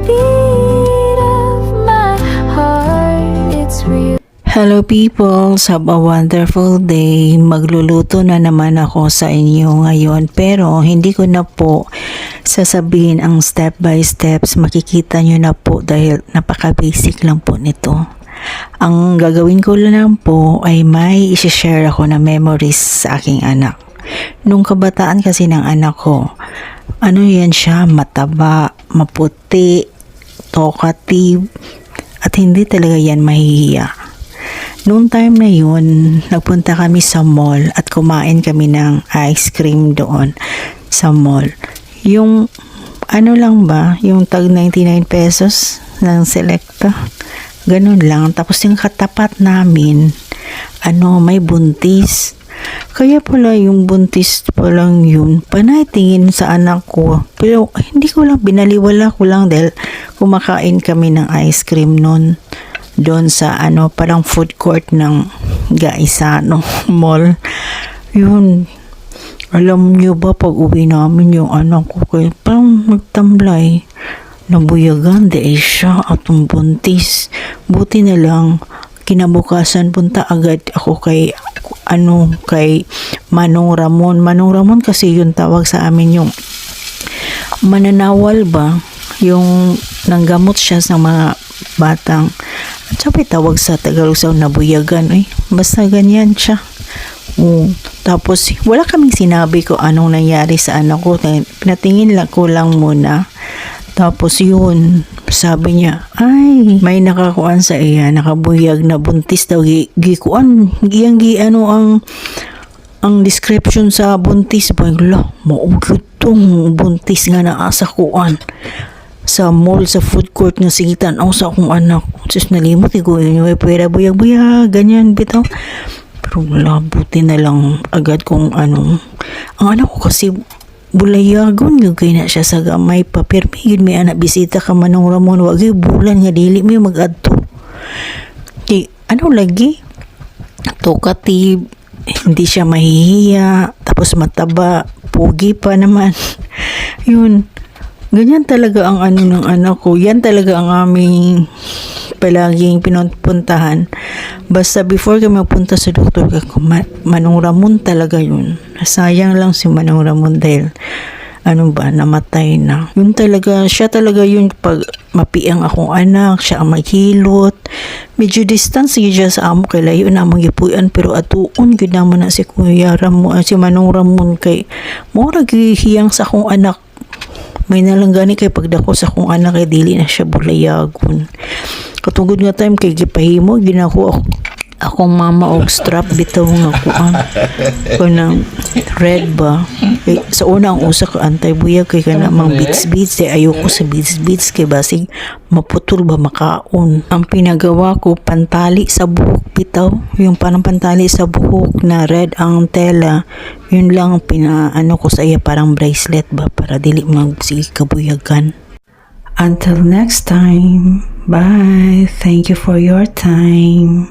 beat of my heart, it's real. Hello people, have a wonderful day. Magluluto na naman ako sa inyo ngayon pero hindi ko na po sasabihin ang step by steps. Makikita nyo na po dahil napaka-basic lang po nito. Ang gagawin ko lang po ay may isi-share ako na memories sa aking anak. Nung kabataan kasi ng anak ko, ano yan siya, mataba, maputi, talkative, at hindi talaga yan mahihiya. Noong time na yun, nagpunta kami sa mall at kumain kami ng ice cream doon sa mall. Yung ano lang ba, yung tag 99 pesos ng Selecta. Ganun lang. Tapos yung katapat namin, may buntis. Kaya pala yung buntis pa lang yun, panay tingin sa anak ko. Pero hindi ko lang, binaliwala ko lang dahil kumakain kami ng ice cream noon. Doon sa parang food court ng Gaisano Mall. Yun. Alam niyo ba, pag uwi namin yung anak ko, kaya parang magtamlay. Nabuyagan, dahil siya atong buntis. Buti na lang, kinabukasan punta agad ako kay Manong Ramon. Manong Ramon kasi yung tawag sa amin, yung mananawal ba? Yung nanggamot siya sa mga batang. At sabi tawag sa Tagalog sa nabuyagan. Basta ganyan siya. Tapos wala kaming sinabi ko anong nangyari sa anak ko. Pinatingin lang ko lang muna. Tapos yun, sabi niya, ay, may nakakuan sa iya, nakabuyag na buntis daw. Gikuan, ang description sa buntis. Bagla, maugyot tong buntis nga na asa kuan. Sa mall, sa food court nga sigitan ako sa akong anak. Sus, nalimot ko yun. Pwera buyag-buyag, ganyan bitaw. Pero wala, buti na lang agad kung ang anak ko kasi bulayagon yung kaya na siya sa gamay pa. Pero may anak bisita ka Manong Ramon, wag yung bulan nga dili may mag-adto. Lagi? Talkative, hindi siya mahihiya, tapos mataba, pugi pa naman. Yun. Ganyan talaga ang ng anak ko. Yan talaga ang aming palaging pinupuntahan. Basta before kami magpunta sa doktor, Manong Ramon talaga yun. Sayang lang si Manong Ramon dahil namatay na. Yun talaga, siya talaga yun pag mapiang akong anak, siya ang maghilot. Medyo distance siya sa amo kay layo na magipuyan pero atuon gyud namo na si Kuya Ramon, si Manong Ramon kay mura gihiyang sa akong anak. May nalanggani kay pagdako sa akong anak kay dili na siya bulayagon. Katungod nga time kay gipahimo ginako akong mama og strap bitaw nga kuan kanang red ba kay, sa una ang usa ka antay-buyag kay kana mang beads ayoko sa beads kay basig maputol ba makaon. Ang pinagawa ko pantali sa buhok bitaw, yung parang pantali sa buhok na red ang tela. Yun lang ko sa iya parang bracelet ba para dili magsige kabuyagan. Until next time, bye. Thank you for your time.